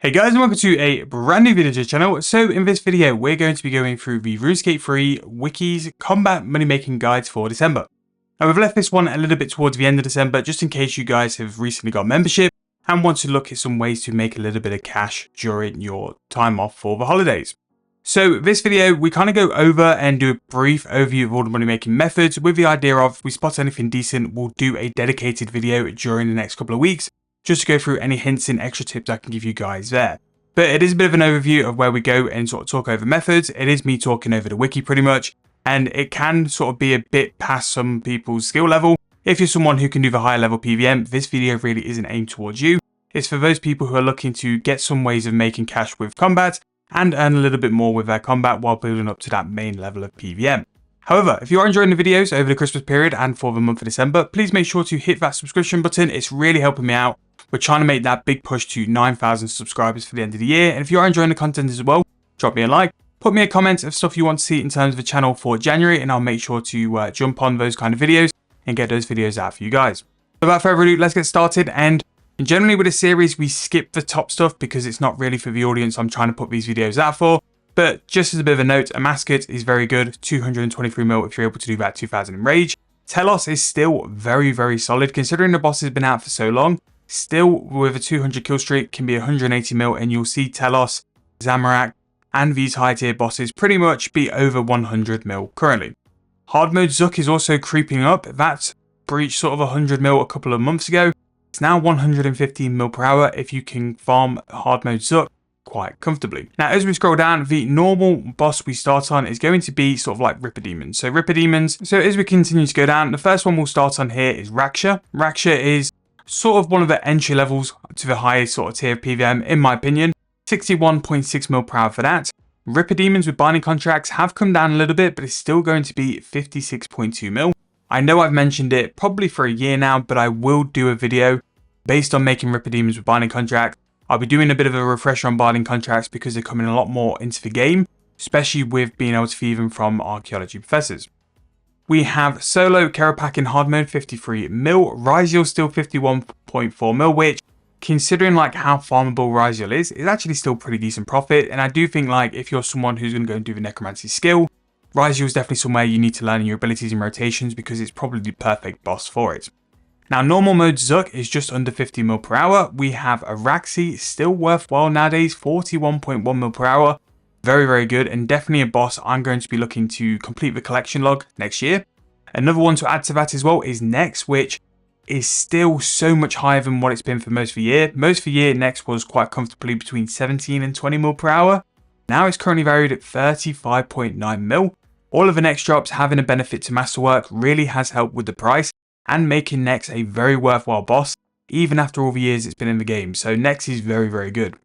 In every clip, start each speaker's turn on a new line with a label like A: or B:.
A: Hey guys, and welcome to a brand new video to the channel. So in this video, we're going to be going through the Runescape 3 Wiki's combat money making guides for December. Now we've left this one a little bit towards the end of December, just in case you guys have recently got membership and want to look at some ways to make a little bit of cash during your time off for the holidays. So this video, we kind of go over and do a brief overview of all the money making methods with the idea of if we spot anything decent, we'll do a dedicated video during the next couple of weeks, just to go through any hints and extra tips I can give you guys there. But it is a bit of an overview of where we go and sort of talk over methods. It is me talking over the wiki pretty much, and it can sort of be a bit past some people's skill level. If you're someone who can do the higher level PVM, this video really isn't aimed towards you. It's for those people who are looking to get some ways of making cash with combat and earn a little bit more with their combat while building up to that main level of PVM. However, if you are enjoying the videos over the Christmas period and for the month of December, please make sure to hit that subscription button. It's really helping me out. We're trying to make that big push to 9,000 subscribers for the end of the year. And if you are enjoying the content as well, drop me a like, put me a comment of stuff you want to see in terms of the channel for January, and I'll make sure to jump on those kind of videos and get those videos out for you guys. Without further ado, let's get started. And generally with a series, we skip the top stuff because it's not really for the audience I'm trying to put these videos out for. But just as a bit of a note, a Mascot is very good, 223 mil if you're able to do that 2000 in Rage. Telos is still very, very solid considering the boss has been out for so long. Still with a 200 kill streak can be 180 mil, and you'll see Telos, Zamorak and these high tier bosses pretty much be over 100 mil currently. Hard mode Zook is also creeping up. That breached sort of 100 mil a couple of months ago. It's now 115 mil per hour if you can farm hard mode Zook quite comfortably. Now as we scroll down, the normal boss we start on is going to be sort of like Ripper Demons. So as we continue to go down, the first one we'll start on here is Raksha. Raksha is sort of one of the entry levels to the highest sort of tier of PVM in my opinion. 61.6 mil per hour for that. Ripper Demons with binding contracts have come down a little bit, but it's still going to be 56.2 mil. I know I've mentioned it probably for a year now, but I will do a video based on making Ripper Demons with binding contracts. I'll be doing a bit of a refresher on binding contracts because they're coming a lot more into the game, especially with being able to feed them from archaeology professors. We have Solo Kerapak in hard mode, 53 mil. Ryziel still 51.4 mil, which considering like how farmable Ryziel is actually still pretty decent profit. And I do think like if you're someone who's going to go and do the necromancy skill, Ryziel is definitely somewhere you need to learn your abilities and rotations because it's probably the perfect boss for it. Now normal mode Zook is just under 50 mil per hour. We have Araxi, still worthwhile nowadays, 41.1 mil per hour. Very, very good, and definitely a boss I'm going to be looking to complete the collection log next year. Another one to add to that as well is Nex, which is still so much higher than what it's been for most of the year. Most of the year, Nex was quite comfortably between 17 and 20 mil per hour. Now it's currently valued at 35.9 mil. All of the Nex drops having a benefit to Masterwork really has helped with the price and making Nex a very worthwhile boss, even after all the years it's been in the game. So Nex is very, very good.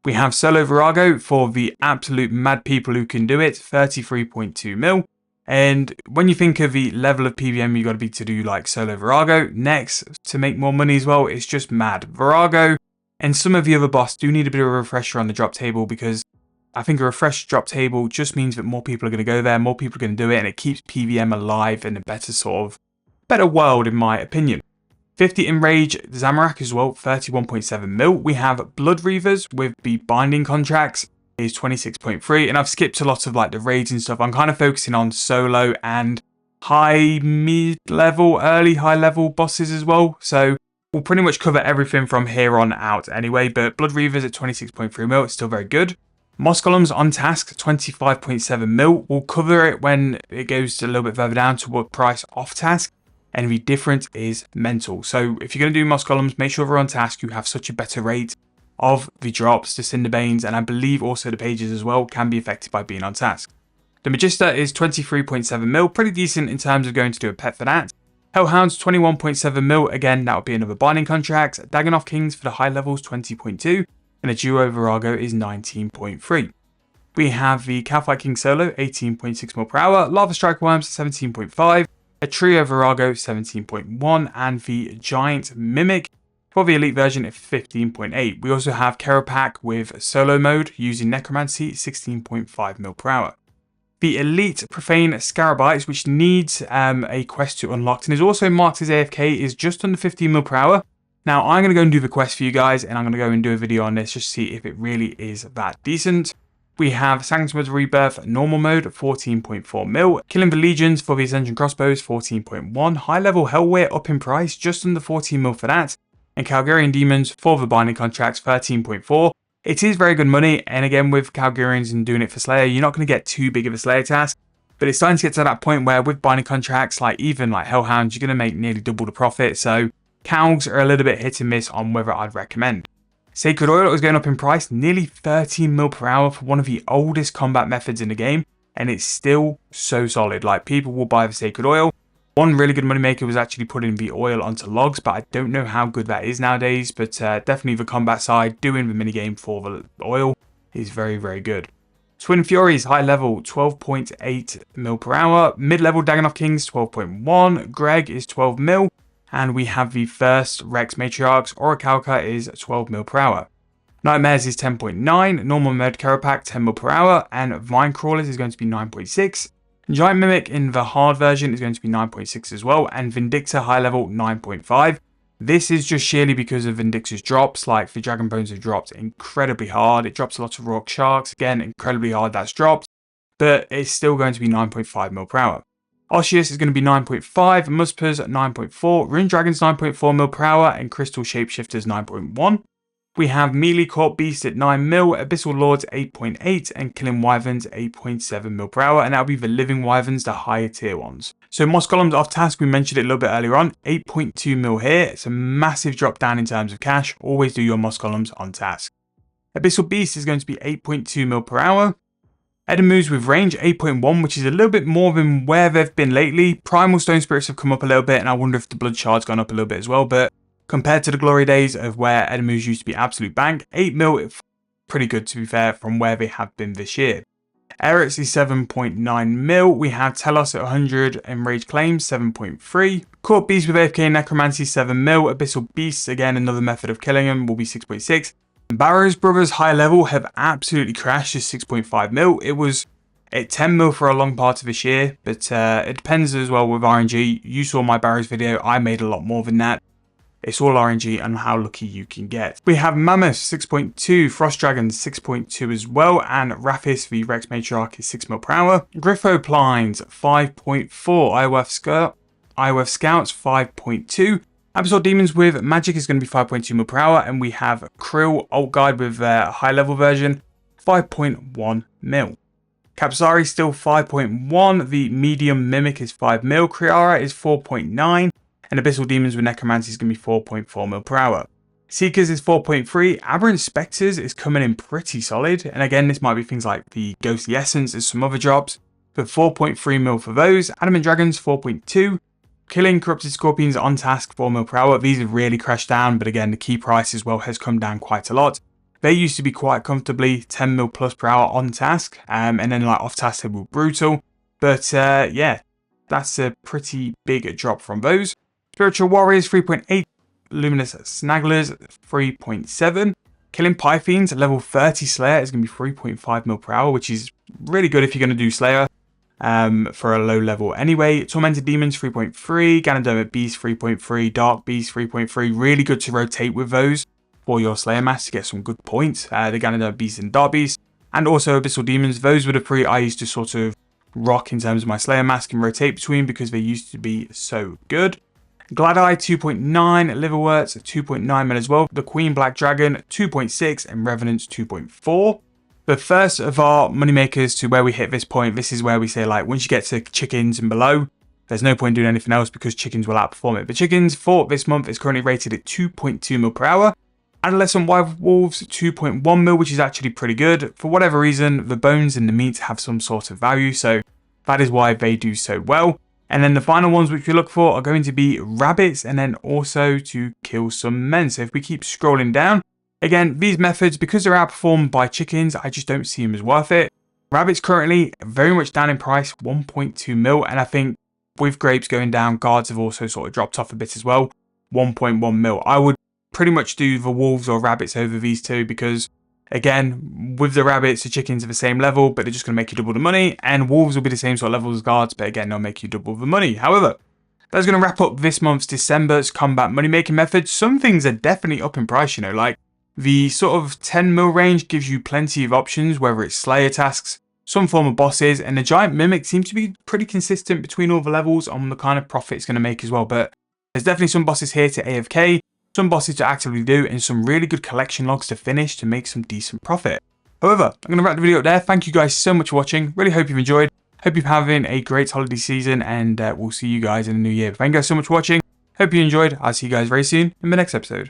A: We have Solo Virago for the absolute mad people who can do it, 33.2 mil. And when you think of the level of PVM you got to be to do like Solo Virago, next to make more money as well, it's just mad. Virago and some of the other boss do need a bit of a refresher on the drop table because I think a refreshed drop table just means that more people are going to go there, more people are going to do it, and it keeps PVM alive in a better world in my opinion. 50 in Rage, Zamorak as well, 31.7 mil. We have Blood Reavers with the binding contracts is 26.3, and I've skipped a lot of like the raids and stuff. I'm kind of focusing on solo and high mid-level, early high-level bosses as well. So we'll pretty much cover everything from here on out anyway, but Blood Reavers at 26.3 mil, it's still very good. Moss Golems on task, 25.7 mil. We'll cover it when it goes a little bit further down to what price off task. And the difference is mental. So if you're going to do Moss Golems, make sure they're on task. You have such a better rate of the drops, the Cinderbanes, and I believe also the pages as well can be affected by being on task. The Magister is 23.7 mil, pretty decent in terms of going to do a pet for that. Hellhounds 21.7 mil, again that would be another binding contract. Dagonoth Kings for the high levels 20.2, and the Duo Virago is 19.3. We have the Cowfight King Solo 18.6 mil per hour, Lava Strike Worms 17.5. A Trio Virago 17.1, and the Giant Mimic for the Elite version at 15.8. We also have Kerapak with solo mode using Necromancy 16.5 mil per hour. The Elite Profane Scarabites, which needs a quest to unlock and is also marked as AFK, is just under 15 mil per hour. Now I'm going to go and do the quest for you guys, and I'm going to go and do a video on this just to see if it really is that decent. We have Sanctum of Rebirth normal mode 14.4 mil, Killing the Legions for the Ascension crossbows 14.1, high level Hellware up in price just under 14 mil for that, and Calgarian Demons for the binding contracts 13.4. It is very good money, and again with Calgarians and doing it for Slayer, you're not going to get too big of a Slayer task, but it's starting to get to that point where with binding contracts, like even like Hellhounds, you're going to make nearly double the profit, so Calgs are a little bit hit and miss on whether I'd recommend. Sacred Oil is going up in price, nearly 13 mil per hour for one of the oldest combat methods in the game, and it's still so solid. Like, people will buy the Sacred Oil. One really good moneymaker was actually putting the oil onto logs, but I don't know how good that is nowadays, but definitely the combat side, doing the minigame for the oil is very, very good. Twin Furies, high level, 12.8 mil per hour. Mid-level Dagannoth Kings, 12.1. Greg is 12 mil. And we have the first Rex Matriarchs, Orichalca is 12 mil per hour. Nightmares is 10.9, Normal Mode Kerapac 10 mil per hour, and Vine Crawlers is going to be 9.6. Giant Mimic in the hard version is going to be 9.6 as well, and Vindicta high level 9.5. This is just sheerly because of Vindicta's drops, like the Dragon Bones have dropped incredibly hard. It drops a lot of Rock Sharks, again incredibly hard that's dropped, but it's still going to be 9.5 mil per hour. Osseous is going to be 9.5, Muspers 9.4, Rune Dragons 9.4 mil per hour, and Crystal Shapeshifters 9.1. We have Melee Corp Beast at 9 mil, Abyssal Lords 8.8, and Killing Wyverns 8.7 mil per hour, and that'll be the Living Wyverns, the higher tier ones. So Moss Golems off task, we mentioned it a little bit earlier on, 8.2 mil here. It's a massive drop down in terms of cash. Always do your Moss Golems on task. Abyssal Beast is going to be 8.2 mil per hour. Edemus with range 8.1, which is a little bit more than where they've been lately. Primal Stone Spirits have come up a little bit, and I wonder if the Blood Shard's gone up a little bit as well, but compared to the glory days of where Edemus used to be absolute bank, 8 mil, pretty good to be fair from where they have been this year. Eretz is 7.9 mil. We have Telos at 100 Enraged Claims, 7.3. Court Beast with AFK and Necromancy, 7 mil. Abyssal Beasts, again another method of killing them, will be 6.6. Barrows Brothers high level have absolutely crashed to 6.5 mil. It was at 10 mil for a long part of this year, but it depends as well with RNG. You saw my Barrows video, I made a lot more than that. It's all RNG and how lucky you can get. We have Mammoth 6.2, Frost Dragons 6.2 as well, and Raphis, the Rex Matriarch, is 6 mil per hour. Griffopline 5.4, Iworth Scouts 5.2. Absolute Demons with Magic is going to be 5.2 mil per hour, and we have Krill Alt Guide with their high level version, 5.1 mil. Kapsari still 5.1, the medium Mimic is 5 mil, Kriara is 4.9, and Abyssal Demons with Necromancy is going to be 4.4 mil per hour. Seekers is 4.3, Aberrant Spectres is coming in pretty solid, and again this might be things like the Ghostly Essence and some other drops, but 4.3 mil for those. Adamant Dragons 4.2. Killing Corrupted Scorpions on task 4 mil per hour. These have really crashed down, but again the key price as well has come down quite a lot. They used to be quite comfortably 10 mil plus per hour on task, and then like off task they were brutal. But yeah, that's a pretty big drop from those. Spiritual Warriors 3.8, Luminous Snagglers 3.7. Killing Pythians level 30 Slayer is going to be 3.5 mil per hour, which is really good if you're going to do Slayer. For a low level anyway. Tormented Demons 3.3, Ganoderma Beast 3.3, Dark Beast 3.3, really good to rotate with those for your Slayer mass to get some good points, the Ganoderma Beast and Dark Beast, and also Abyssal Demons. Those were the three I used to sort of rock in terms of my Slayer mask and rotate between because they used to be so good. Gladeye 2.9, Liverwurts 2.9 mil as well, the Queen Black Dragon 2.6, and Revenants 2.4. The first of our moneymakers to where we hit this point, this is where we say like once you get to chickens and below, there's no point doing anything else because chickens will outperform it. But chickens for this month is currently rated at 2.2 mil per hour. Adolescent Wild Wolves 2.1 mil, which is actually pretty good. For whatever reason, the bones and the meat have some sort of value, so that is why they do so well. And then the final ones which we look for are going to be rabbits and then also to kill some men. So if we keep scrolling down, again, these methods, because they're outperformed by chickens, I just don't see them as worth it. Rabbits currently very much down in price, 1.2 mil, and I think with grapes going down, guards have also sort of dropped off a bit as well, 1.1 mil. I would pretty much do the wolves or rabbits over these two because, again, with the rabbits, the chickens are the same level, but they're just going to make you double the money, and wolves will be the same sort of level as guards, but again, they'll make you double the money. However, That's going to wrap up this month's December's combat money making methods. Some things are definitely up in price, you know, like the sort of 10 mil range gives you plenty of options, whether it's Slayer tasks, some form of bosses, and the Giant Mimic seems to be pretty consistent between all the levels on the kind of profit it's going to make as well. But there's definitely some bosses here to AFK, some bosses to actively do, and some really good collection logs to finish to make some decent profit. However, I'm going to wrap the video up there. Thank you guys so much for watching. Really hope you've enjoyed. Hope you're having a great holiday season, and we'll see you guys in the new year. Thank you guys so much for watching. Hope you enjoyed. I'll see you guys very soon in the next episode.